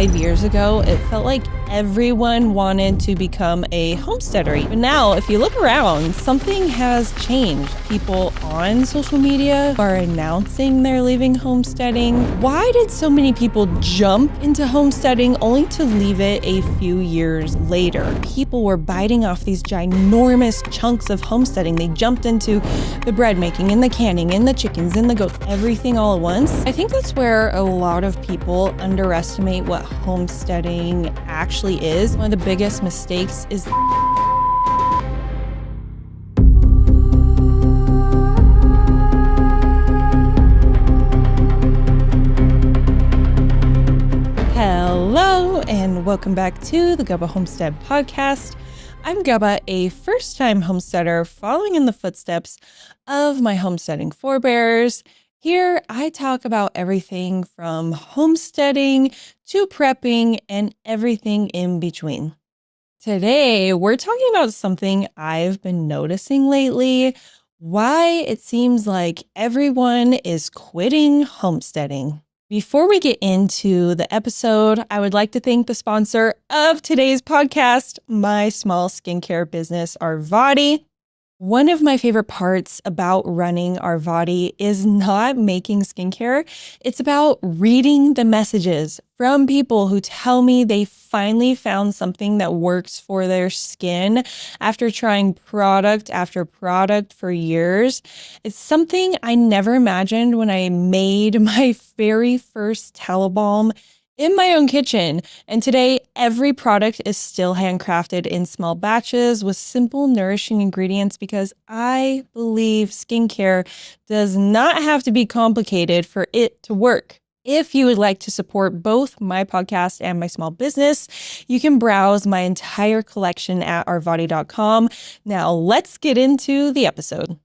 5 years ago, it felt like everyone wanted to become a homesteader. But now, if you look around, something has changed. People on social media are announcing they're leaving homesteading. Why did so many people jump into homesteading only to leave it a few years later? People were biting off these ginormous chunks of homesteading. They jumped into the bread making and the canning and the chickens and the goats, everything all at once. I think that's where a lot of people underestimate what homesteading actually is. One of the biggest mistakes is Hello and welcome back to the Gubba Homestead podcast. I'm Gubba, a first-time homesteader following in the footsteps of my homesteading forebears. Here, I talk about everything from homesteading to prepping and everything in between. Today, we're talking about something I've been noticing lately, why it seems like everyone is quitting homesteading. Before we get into the episode, I would like to thank the sponsor of today's podcast, my small skincare business, Arvati. One of my favorite parts about running Arvati is not making skincare. It's about reading the messages from people who tell me they finally found something that works for their skin after trying product after product for years. It's something I never imagined when I made my very first tallow balm in my own kitchen. And today, every product is still handcrafted in small batches with simple, nourishing ingredients because I believe skincare does not have to be complicated for it to work. If you would like to support both my podcast and my small business, you can browse my entire collection at arvati.com. Now, let's get into the episode.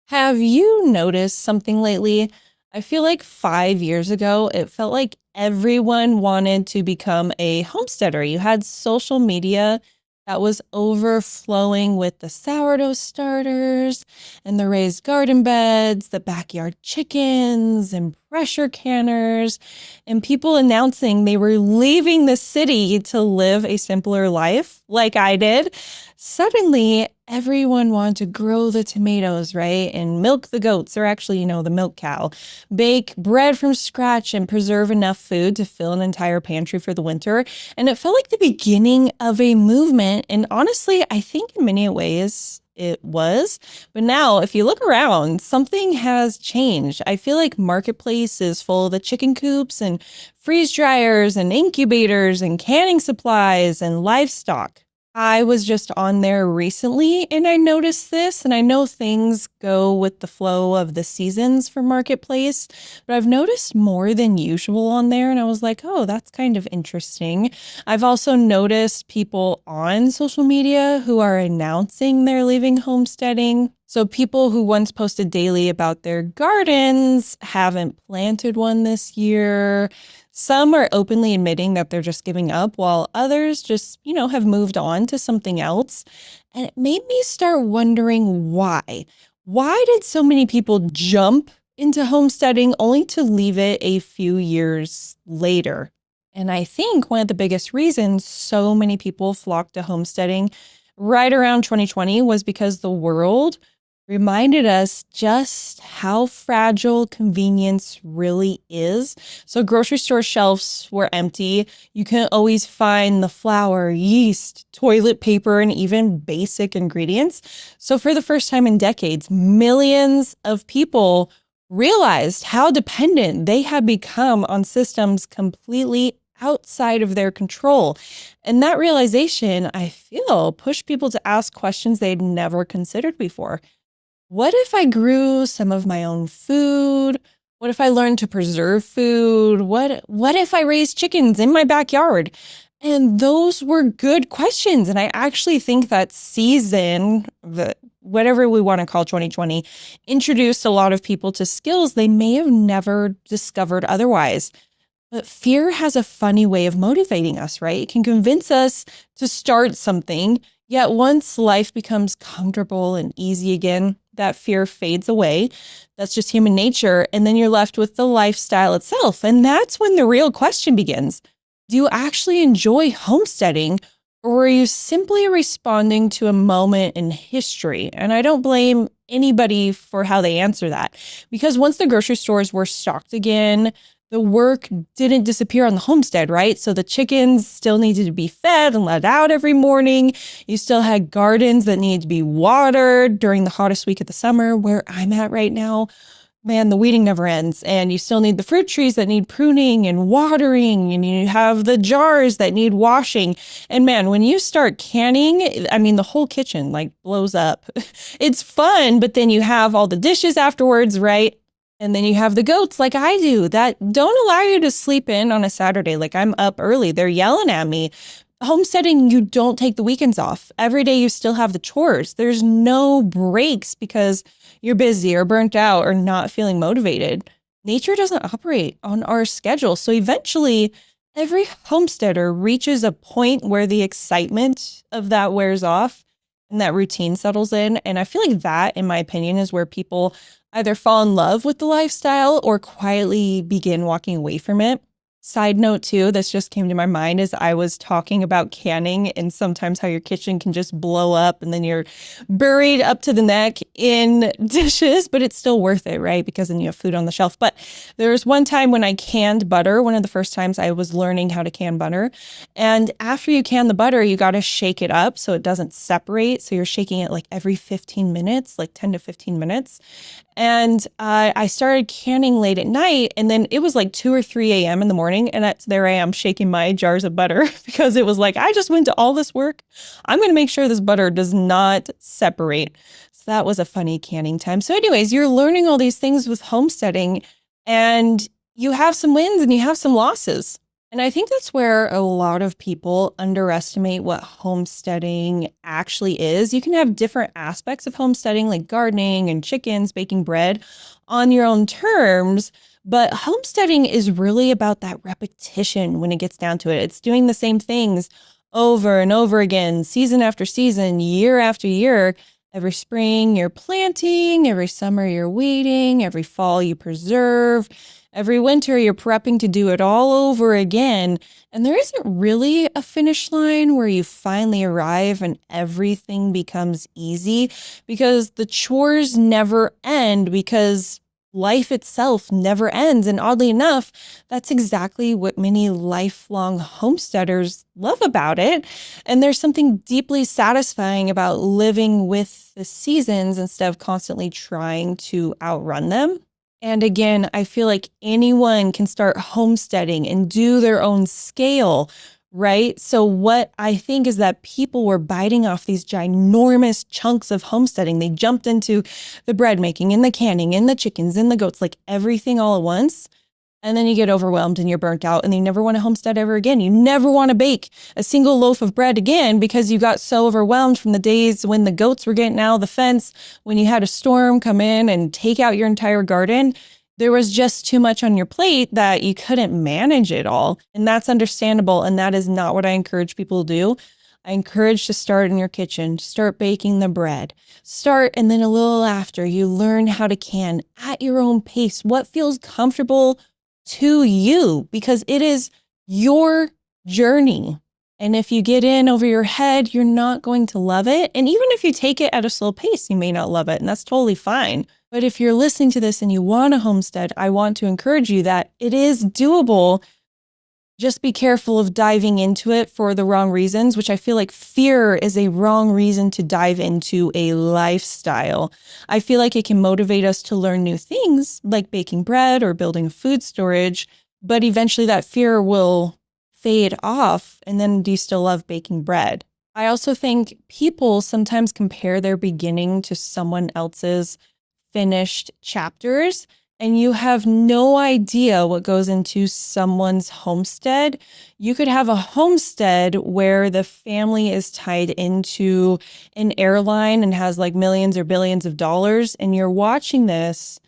Have you noticed something lately? I feel like 5 years ago, it felt like everyone wanted to become a homesteader. You had social media that was overflowing with the sourdough starters and the raised garden beds, the backyard chickens and pressure canners, and people announcing they were leaving the city to live a simpler life like I did. Suddenly, everyone wanted to grow the tomatoes, right? And milk the goats, or actually, the milk cow, bake bread from scratch and preserve enough food to fill an entire pantry for the winter. And it felt like the beginning of a movement. And honestly, I think in many ways it was. But now, if you look around, something has changed. I feel like Marketplace is full of the chicken coops and freeze dryers and incubators and canning supplies and livestock. I was just on there recently and I noticed this, and I know things go with the flow of the seasons for Marketplace, but I've noticed more than usual on there and I was like, oh, that's kind of interesting. I've also noticed people on social media who are announcing they're leaving homesteading. So people who once posted daily about their gardens haven't planted one this year. Some are openly admitting that they're just giving up, while others just, have moved on to something else. And it made me start wondering why. Why did so many people jump into homesteading only to leave it a few years later? And I think one of the biggest reasons so many people flocked to homesteading right around 2020 was because the world reminded us just how fragile convenience really is. So grocery store shelves were empty. You couldn't always find the flour, yeast, toilet paper, and even basic ingredients. So for the first time in decades, millions of people realized how dependent they had become on systems completely outside of their control. And that realization, I feel, pushed people to ask questions they'd never considered before. What if I grew some of my own food? What if I learned to preserve food? What if I raised chickens in my backyard? And those were good questions. And I actually think that season, whatever we want to call 2020, introduced a lot of people to skills they may have never discovered otherwise. But fear has a funny way of motivating us, right? It can convince us to start something, yet once life becomes comfortable and easy again, that fear fades away. That's just human nature. And then you're left with the lifestyle itself. And that's when the real question begins. Do you actually enjoy homesteading, or are you simply responding to a moment in history? And I don't blame anybody for how they answer that, because once the grocery stores were stocked again, the work didn't disappear on the homestead, right? So the chickens still needed to be fed and let out every morning. You still had gardens that needed to be watered during the hottest week of the summer, where I'm at right now. Man, the weeding never ends. And you still need the fruit trees that need pruning and watering. And you have the jars that need washing. And man, when you start canning, I mean, the whole kitchen like blows up. It's fun, but then you have all the dishes afterwards, right? And then you have the goats like I do that don't allow you to sleep in on a Saturday. Like I'm up early. They're yelling at me. Homesteading, you don't take the weekends off. Every day you still have the chores. There's no breaks because you're busy or burnt out or not feeling motivated. Nature doesn't operate on our schedule. So eventually, every homesteader reaches a point where the excitement of that wears off and that routine settles in. And I feel like that, in my opinion, is where people either fall in love with the lifestyle or quietly begin walking away from it. Side note too, this just came to my mind as I was talking about canning and sometimes how your kitchen can just blow up and then you're buried up to the neck in dishes, but it's still worth it, right? Because then you have food on the shelf. But there was one time when I canned butter, one of the first times I was learning how to can butter. And after you can the butter, you got to shake it up so it doesn't separate. So you're shaking it like every 15 minutes, like 10 to 15 minutes. And I started canning late at night, and then it was like 2 or 3 a.m. in the morning, and there I am shaking my jars of butter because it was like, I just went to all this work. I'm going to make sure this butter does not separate. So that was a funny canning time. So anyways, you're learning all these things with homesteading, and you have some wins and you have some losses. And I think that's where a lot of people underestimate what homesteading actually is. You can have different aspects of homesteading, like gardening and chickens, baking bread on your own terms. But homesteading is really about that repetition when it gets down to it. It's doing the same things over and over again, season after season, year after year. Every spring, you're planting. Every summer, you're weeding. Every fall, you preserve. Every winter, you're prepping to do it all over again. And there isn't really a finish line where you finally arrive and everything becomes easy, because the chores never end, because life itself never ends. And oddly enough, that's exactly what many lifelong homesteaders love about it. And there's something deeply satisfying about living with the seasons instead of constantly trying to outrun them. And again, I feel like anyone can start homesteading and do their own scale, right? So what I think is that people were biting off these ginormous chunks of homesteading. They jumped into the bread making and the canning and the chickens and the goats, like everything all at once. And then you get overwhelmed and you're burnt out and you never want to homestead ever again. You never want to bake a single loaf of bread again because you got so overwhelmed from the days when the goats were getting out of the fence, when you had a storm come in and take out your entire garden. There was just too much on your plate that you couldn't manage it all. And that's understandable. And that is not what I encourage people to do. I encourage to start in your kitchen, start baking the bread, start, and then a little after you learn how to can at your own pace, what feels comfortable to you, because it is your journey. And if you get in over your head, you're not going to love it. And even if you take it at a slow pace, you may not love it. And that's totally fine. But if you're listening to this and you want a homestead, I want to encourage you that it is doable. Just be careful of diving into it for the wrong reasons, which I feel like fear is a wrong reason to dive into a lifestyle. I feel like it can motivate us to learn new things like baking bread or building food storage, but eventually that fear will fade off. And then do you still love baking bread? I also think people sometimes compare their beginning to someone else's finished chapters. And you have no idea what goes into someone's homestead. You could have a homestead where the family is tied into an airline and has like millions or billions of dollars. And you're watching this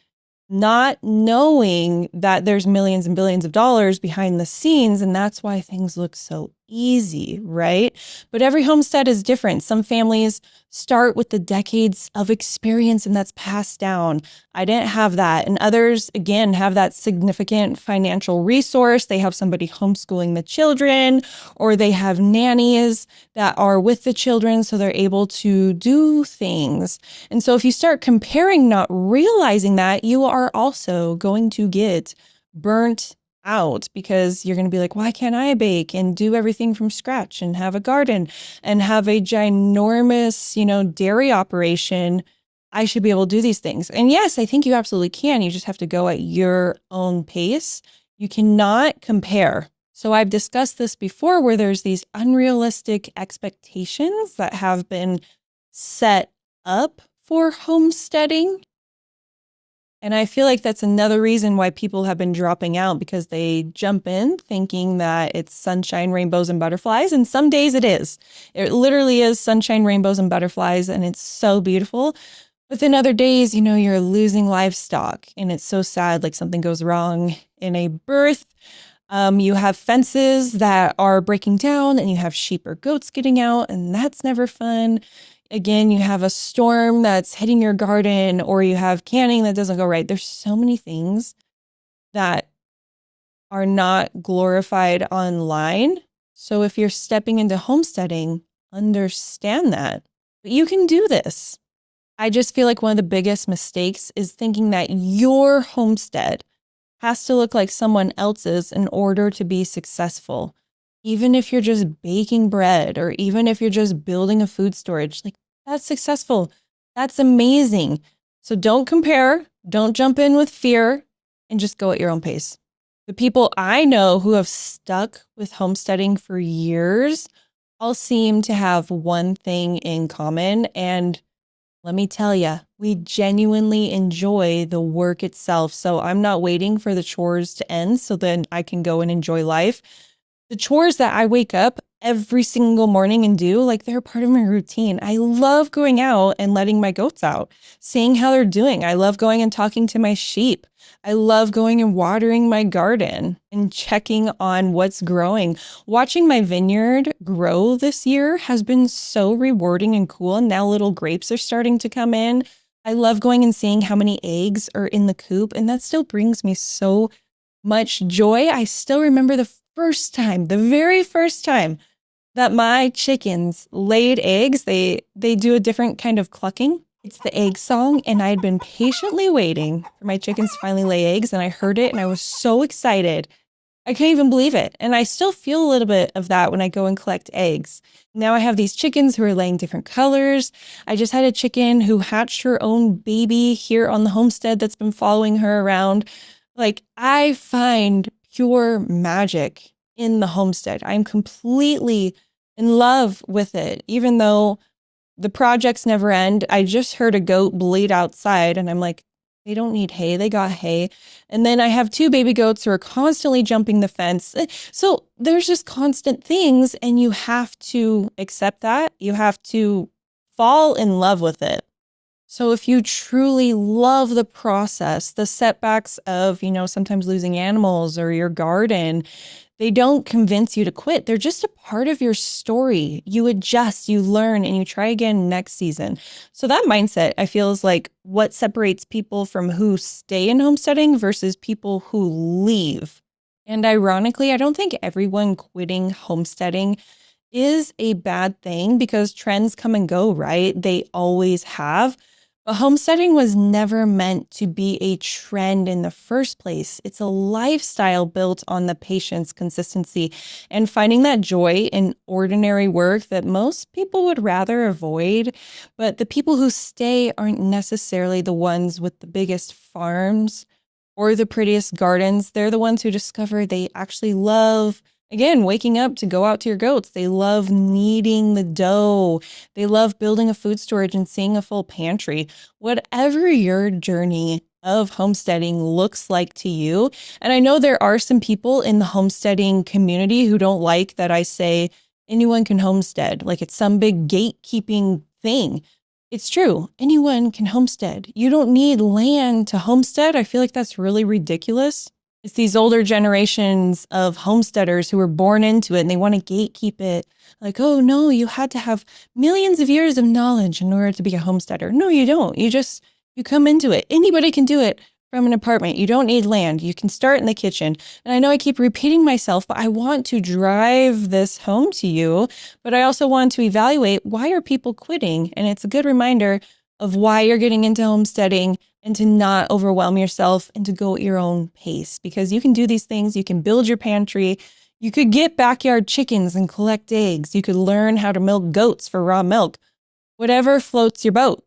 not knowing that there's millions and billions of dollars behind the scenes. And that's why things look so easy, right? But every homestead is different. Some families start with the decades of experience and that's passed down. I didn't have that. And others, again, have that significant financial resource. They have somebody homeschooling the children, or they have nannies that are with the children so they're able to do things. And so if you start comparing, not realizing that, you are also going to get burnt out because you're going to be like, why can't I bake and do everything from scratch and have a garden and have a ginormous, dairy operation? I should be able to do these things. And yes, I think you absolutely can. You just have to go at your own pace. You cannot compare. So I've discussed this before where there's these unrealistic expectations that have been set up for homesteading. And I feel like that's another reason why people have been dropping out, because they jump in thinking that it's sunshine, rainbows, and butterflies. And some days it is. It literally is sunshine, rainbows, and butterflies, and it's so beautiful. But then other days, you're losing livestock, and it's so sad, like something goes wrong in a birth. You have fences that are breaking down, and you have sheep or goats getting out, and that's never fun. Again, you have a storm that's hitting your garden, or you have canning that doesn't go right. There's so many things that are not glorified online. So if you're stepping into homesteading, understand that. But you can do this. I just feel like one of the biggest mistakes is thinking that your homestead has to look like someone else's in order to be successful. Even if you're just baking bread, or even if you're just building a food storage, like that's successful. That's amazing. So don't compare, don't jump in with fear, and just go at your own pace. The people I know who have stuck with homesteading for years all seem to have one thing in common. And let me tell you, we genuinely enjoy the work itself. So I'm not waiting for the chores to end so then I can go and enjoy life. The chores that I wake up every single morning and do, like they're part of my routine. I love going out and letting my goats out, seeing how they're doing. I love going and talking to my sheep. I love going and watering my garden and checking on what's growing. Watching my vineyard grow this year has been so rewarding and cool. And now little grapes are starting to come in. I love going and seeing how many eggs are in the coop. And that still brings me so much joy. I still remember the very first time that my chickens laid eggs. They do a different kind of clucking. It's the egg song, and I had been patiently waiting for my chickens to finally lay eggs, and I heard it, and I was so excited. I can't even believe it, and I still feel a little bit of that when I go and collect eggs. Now I have these chickens who are laying different colors. I just had a chicken who hatched her own baby here on the homestead that's been following her around. Like, I find pure magic in the homestead. I'm completely in love with it, even though the projects never end. I just heard a goat bleat outside, and I'm like, they don't need hay. They got hay. And then I have 2 baby goats who are constantly jumping the fence. So there's just constant things, and you have to accept that. You have to fall in love with it. So if you truly love the process, the setbacks of, sometimes losing animals or your garden, they don't convince you to quit. They're just a part of your story. You adjust, you learn, and you try again next season. So that mindset, I feel, is like what separates people from who stay in homesteading versus people who leave. And ironically, I don't think everyone quitting homesteading is a bad thing, because trends come and go, right? They always have. But homesteading was never meant to be a trend in the first place. It's a lifestyle built on the patience, consistency, and finding that joy in ordinary work that most people would rather avoid. But the people who stay aren't necessarily the ones with the biggest farms or the prettiest gardens. They're the ones who discover they actually love, again, waking up to go out to your goats. They love kneading the dough. They love building a food storage and seeing a full pantry. Whatever your journey of homesteading looks like to you. And I know there are some people in the homesteading community who don't like that I say anyone can homestead, like it's some big gatekeeping thing. It's true. Anyone can homestead. You don't need land to homestead. I feel like that's really ridiculous. It's these older generations of homesteaders who were born into it and they want to gatekeep it. Like, oh no, you had to have millions of years of knowledge in order to be a homesteader. No, you don't. You come into it. Anybody can do it from an apartment. You don't need land. You can start in the kitchen. And I know I keep repeating myself, but I want to drive this home to you. But I also want to evaluate, why are people quitting? And it's a good reminder of why you're getting into homesteading, and to not overwhelm yourself and to go at your own pace, because you can do these things. You can build your pantry. You could get backyard chickens and collect eggs. You could learn how to milk goats for raw milk, whatever floats your boat.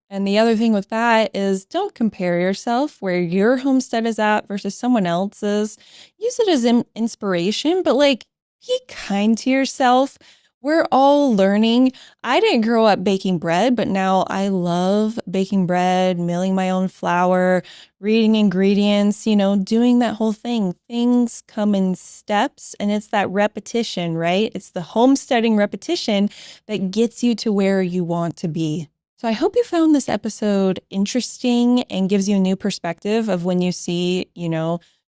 And the other thing with that is, don't compare yourself where your homestead is at versus someone else's. Use it as inspiration, but like, be kind to yourself. We're all learning. I didn't grow up baking bread, but now I love baking bread, milling my own flour, reading ingredients, doing that whole thing. Things come in steps, and it's that repetition, right? It's the homesteading repetition that gets you to where you want to be. So I hope you found this episode interesting and gives you a new perspective of when you see,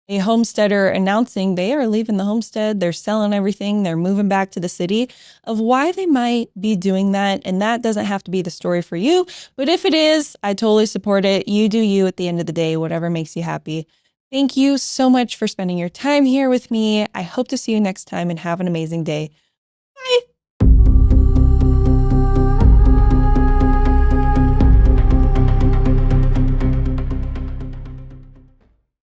a homesteader announcing they are leaving the homestead, they're selling everything, they're moving back to the city, of why they might be doing that. And that doesn't have to be the story for you. But if it is, I totally support it. You do you at the end of the day, whatever makes you happy. Thank you so much for spending your time here with me. I hope to see you next time, and have an amazing day. Bye.